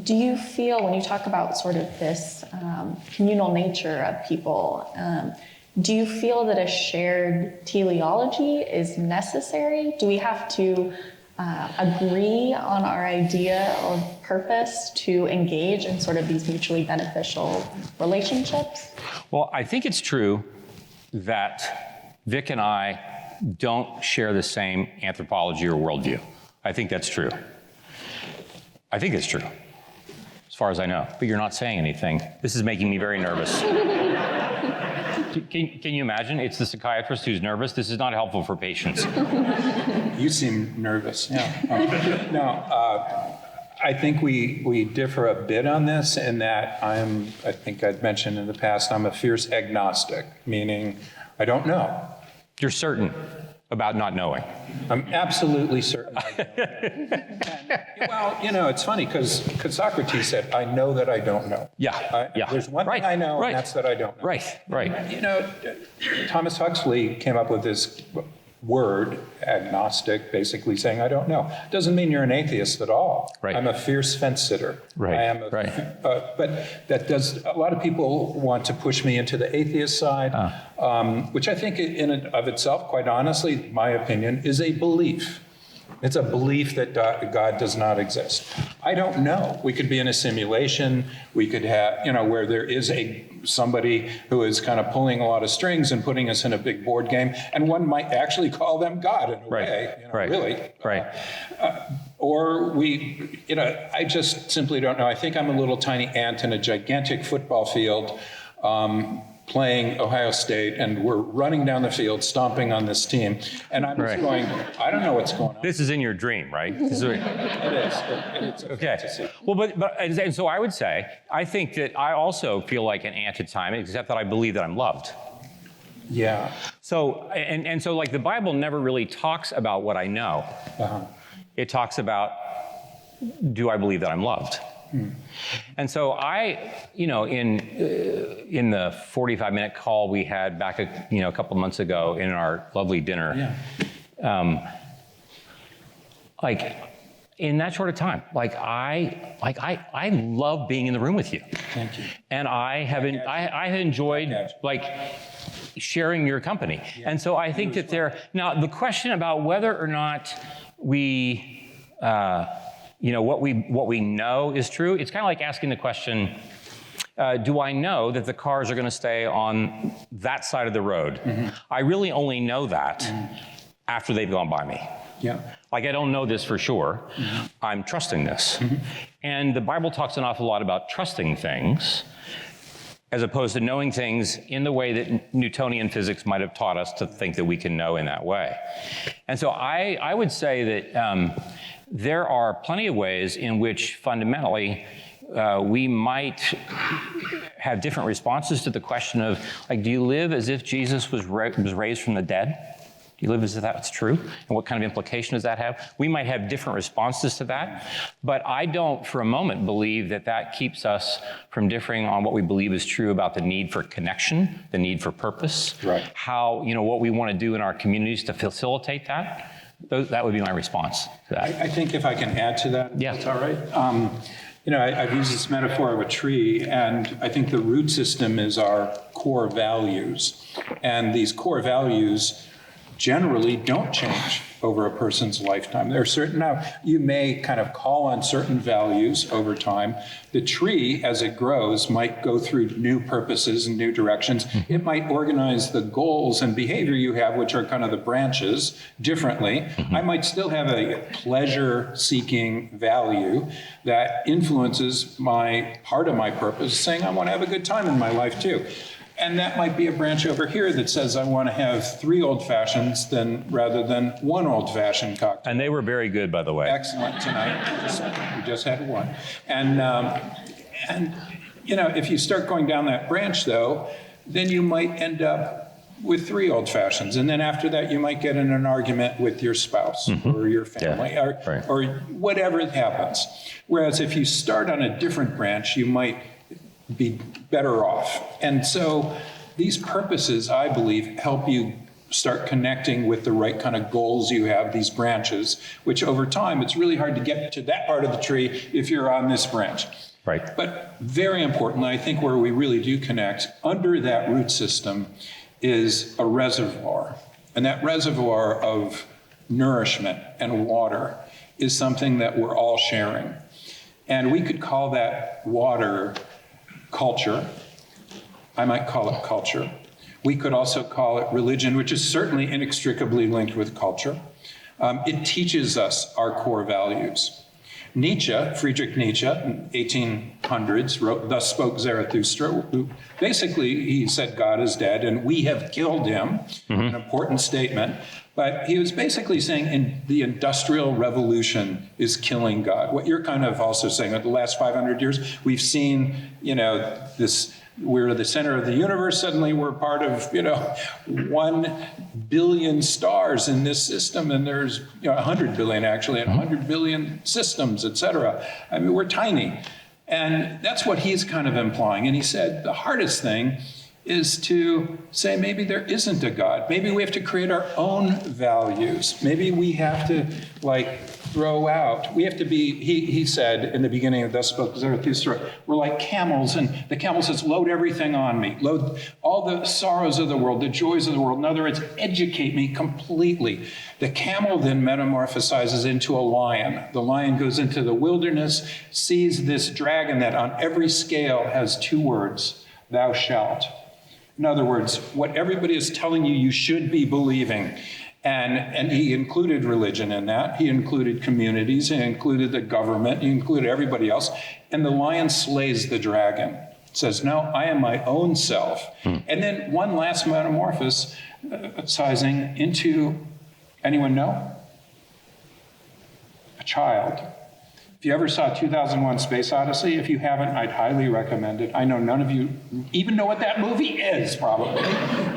do you feel, when you talk about sort of this communal nature of people, do you feel that a shared teleology is necessary? Do we have to agree on our idea of purpose to engage in sort of these mutually beneficial relationships? Well, I think it's true that Vic and I don't share the same anthropology or worldview. I think that's true. I think it's true, as far as I know. But you're not saying anything. This is making me very nervous. Can you imagine? It's the psychiatrist who's nervous. This is not helpful for patients. You seem nervous. Yeah. No, I think we differ a bit on this in that I think I'd mentioned in the past, I'm a fierce agnostic, meaning I don't know. You're certain about not knowing. I'm absolutely certain I don't know. Well, it's funny because Socrates said, I know that I don't know. Yeah. There's one thing I know, and that's that I don't know. Right. Thomas Huxley came up with this word, agnostic, basically saying, I don't know. Doesn't mean you're an atheist at all. Right. I'm a fierce fence sitter. Right. I am but that does, a lot of people want to push me into the atheist side, which I think in and of itself, quite honestly, my opinion, is a belief. It's a belief that God does not exist. I don't know. We could be in a simulation. We could have, where there is somebody who is kind of pulling a lot of strings and putting us in a big board game, and one might actually call them God in a way, really. Right. Or I just simply don't know. I think I'm a little tiny ant in a gigantic football field, playing Ohio State, and we're running down the field, stomping on this team. And I'm just going, I don't know what's going on. This is in your dream, right? It is. It's a fantasy. Well, and so I would say, I think that I also feel like an ant at time, except that I believe that I'm loved. Yeah. So, and so like the Bible never really talks about what I know. Uh-huh. It talks about, do I believe that I'm loved? And so in the 45-minute call we had back a couple months ago in our lovely dinner, in that short of time, I love being in the room with you. Thank you. And I have enjoyed sharing your company. Yeah. And so I think that now the question about whether or not we what we know is true, it's kind of like asking the question, do I know that the cars are going to stay on that side of the road? Mm-hmm. I really only know that after they've gone by me. Yeah. Like, I don't know this for sure. Mm-hmm. I'm trusting this. Mm-hmm. And the Bible talks an awful lot about trusting things as opposed to knowing things in the way that Newtonian physics might have taught us to think that we can know in that way. And so I would say that there are plenty of ways in which fundamentally we might have different responses to the question of, do you live as if Jesus was raised from the dead? Do you live as if that's true? And what kind of implication does that have? We might have different responses to that, but I don't for a moment believe that keeps us from differing on what we believe is true about the need for connection, the need for purpose, right. How, what we want to do in our communities to facilitate that. That would be my response to that. I think if I can add to that, yeah. That's all right. I've used this metaphor of a tree, and I think the root system is our core values. And these core values generally don't change over a person's lifetime. There are certain, now you may kind of call on certain values over time. The tree, as it grows, might go through new purposes and new directions. Mm-hmm. It might organize the goals and behavior you have, which are kind of the branches, differently. Mm-hmm. I might still have a pleasure-seeking value that influences part of my purpose, saying I want to have a good time in my life too. And that might be a branch over here that says I want to have 3 old fashions rather than 1 old fashioned cocktail. And they were very good, by the way. Excellent tonight. We just had 1. And if you start going down that branch, though, then you might end up with 3 old fashions. And then after that, you might get in an argument with your spouse or your family or whatever happens. Whereas if you start on a different branch, you might be better off. And so these purposes, I believe, help you start connecting with the right kind of goals you have, these branches, which over time, it's really hard to get to that part of the tree if you're on this branch. Right. But very importantly, I think where we really do connect, under that root system is a reservoir. And that reservoir of nourishment and water is something that we're all sharing. And we could call that water culture. I might call it culture. We could also call it religion, which is certainly inextricably linked with culture. It teaches us our core values. Friedrich Nietzsche, in 1800s, wrote, "Thus spoke Zarathustra." Basically, he said God is dead and we have killed him, an important statement. But he was basically saying the Industrial Revolution is killing God. What you're kind of also saying, in the last 500 years, we've seen, this, we're the center of the universe. Suddenly we're part of, 1 billion stars in this system. And there's, 100 billion actually, and 100 billion systems, et cetera. I mean, we're tiny. And that's what he's kind of implying. And he said the hardest thing is to say maybe there isn't a God. Maybe we have to create our own values. Maybe we have to throw out. We have to be, he said in the beginning of Thus Spoke Zarathustra, we're like camels, and the camel says, load everything on me. Load all the sorrows of the world, the joys of the world. In other words, educate me completely. The camel then metamorphosizes into a lion. The lion goes into the wilderness, sees this dragon that on every scale has 2 words, thou shalt. In other words, what everybody is telling you should be believing. And he included religion in that. He included communities. He included the government. He included everybody else. And the lion slays the dragon. Says, no, I am my own self. And then one last metamorphosizing into, anyone know? A child. If you ever saw 2001 Space Odyssey, if you haven't, I'd highly recommend it. I know none of you even know what that movie is, probably,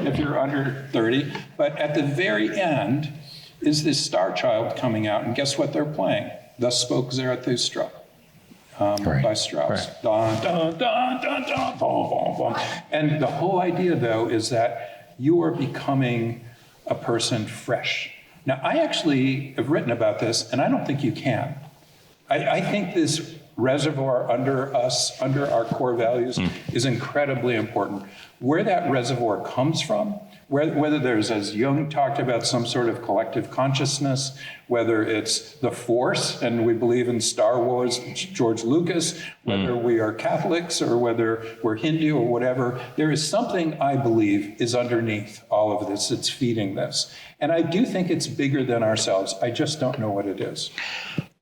if you're under 30. But at the very end is this star child coming out, and guess what they're playing? Thus Spoke Zarathustra by Strauss. Right. Dun, dun, dun, dun, dun, boom, boom, boom. And the whole idea, though, is that you are becoming a person fresh. Now, I actually have written about this, and I don't think you can. I think this reservoir under us, under our core values, is incredibly important. Where that reservoir comes from, whether there's, as Jung talked about, some sort of collective consciousness, whether it's the Force, and we believe in Star Wars, George Lucas, whether we are Catholics or whether we're Hindu or whatever, there is something I believe is underneath all of this. It's feeding this. And I do think it's bigger than ourselves. I just don't know what it is.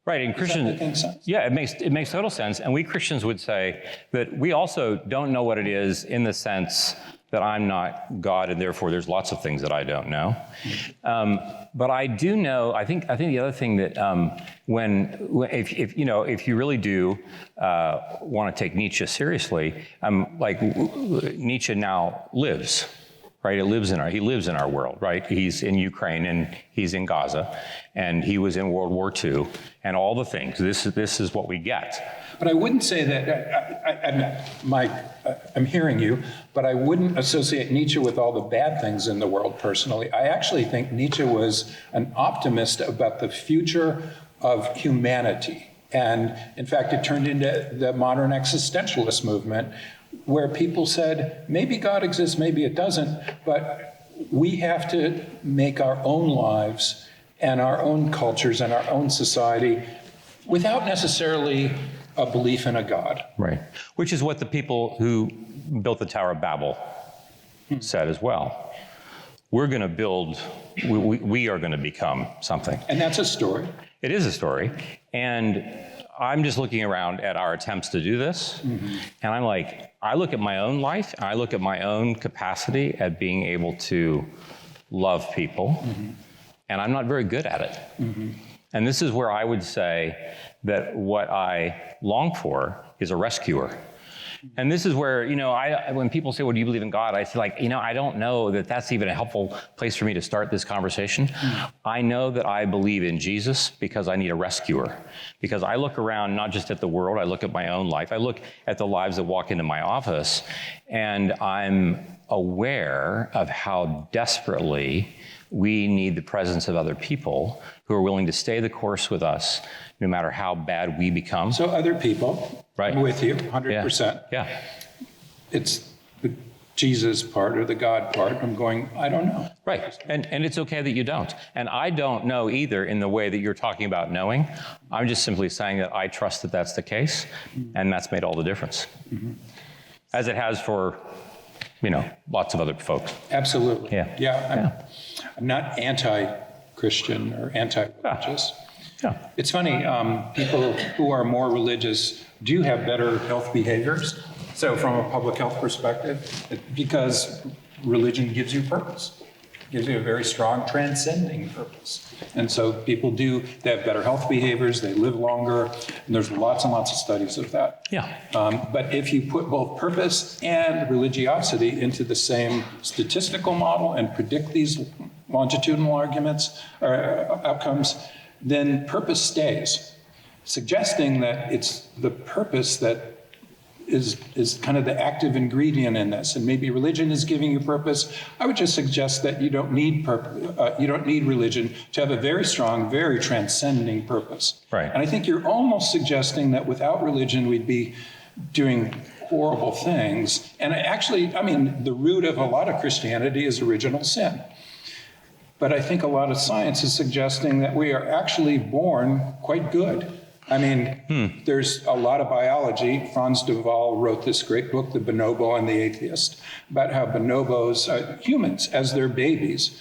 Right, and Christians, does that make sense? Yeah, it makes total sense. And we Christians would say that we also don't know what it is in the sense that I'm not God, and therefore there's lots of things that I don't know. But I do know. I think the other thing that if you really do want to take Nietzsche seriously, Nietzsche now lives. Right, he lives in our world, right? He's in Ukraine and he's in Gaza, and he was in World War II, and all the things. This is what we get. But I wouldn't say that. I'm hearing you, but I wouldn't associate Nietzsche with all the bad things in the world. Personally, I actually think Nietzsche was an optimist about the future of humanity, and in fact, it turned into the modern existentialist movement, where people said, maybe God exists, maybe it doesn't, but we have to make our own lives and our own cultures and our own society without necessarily a belief in a God. Right, which is what the people who built the Tower of Babel said as well. We're going to build, we are going to become something. And that's a story. It is a story, and I'm just looking around at our attempts to do this, and I'm like, I look at my own life, and I look at my own capacity at being able to love people, and I'm not very good at it. And this is where I would say that what I long for is a rescuer. And this is where, when people say, well, do you believe in God? I say, I don't know that that's even a helpful place for me to start this conversation. I know that I believe in Jesus because I need a rescuer. Because I look around not just at the world, I look at my own life. I look at the lives that walk into my office, and I'm aware of how desperately we need the presence of other people who are willing to stay the course with us, no matter how bad we become. So other people, right. I'm with you 100%. Yeah. It's the Jesus part or the God part. I'm going, I don't know. Right. And it's okay that you don't. And I don't know either in the way that you're talking about knowing. I'm just simply saying that I trust that that's the case, and that's made all the difference. As it has for, lots of other folks. Absolutely. Yeah. I'm not anti-Christian or anti-religious. Yeah. It's funny, people who are more religious do have better health behaviors. So from a public health perspective, because religion gives you purpose, gives you a very strong transcending purpose. And so people they have better health behaviors, they live longer, and there's lots and lots of studies of that. Yeah. But if you put both purpose and religiosity into the same statistical model and predict these longitudinal arguments or outcomes, then purpose stays, suggesting that it's the purpose that is kind of the active ingredient in this, and maybe religion is giving you purpose. I would just suggest that you don't need religion to have a very strong, very transcending purpose. Right. And I think you're almost suggesting that without religion we'd be doing horrible things. And the root of a lot of Christianity is original sin. But I think a lot of science is suggesting that we are actually born quite good. There's a lot of biology. Franz de Waal wrote this great book, The Bonobo and the Atheist, about how bonobos, humans, as their babies,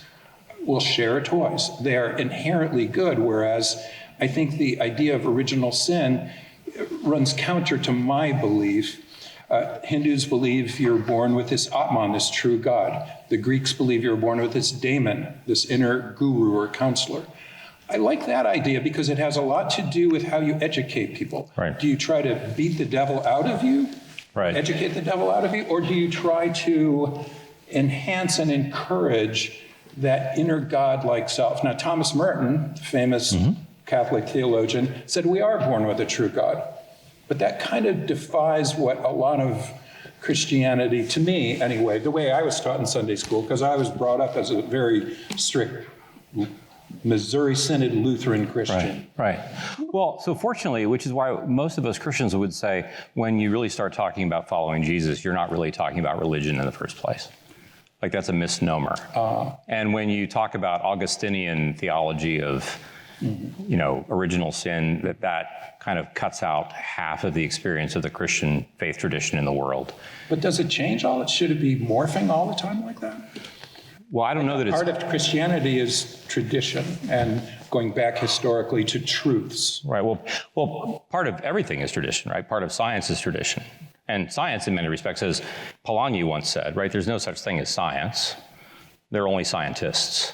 will share toys. They are inherently good, whereas I think the idea of original sin runs counter to my belief. Hindus believe you're born with this Atman, this true God. The Greeks believe you're born with this daemon, this inner guru or counselor. I like that idea because it has a lot to do with how you educate people. Right. Do you try to beat the devil out of you? Right. Educate the devil out of you? Or do you try to enhance and encourage that inner God-like self? Now, Thomas Merton, the famous Catholic theologian, said we are born with a true God. But that kind of defies what a lot of Christianity, to me anyway, the way I was taught in Sunday school, because I was brought up as a very strict Missouri Synod Lutheran Christian. Right. Well, so fortunately, which is why most of us Christians would say, when you really start talking about following Jesus, you're not really talking about religion in the first place. Like, that's a misnomer. And when you talk about Augustinian theology of, original sin, that kind of cuts out half of the experience of the Christian faith tradition in the world. But does it change all? Should it be morphing all the time like that? Well, I don't know that it's... Part of Christianity is tradition and going back historically to truths. Right. Well, part of everything is tradition, right? Part of science is tradition. And science, in many respects, as Polanyi once said, right, there's no such thing as science. There are only scientists.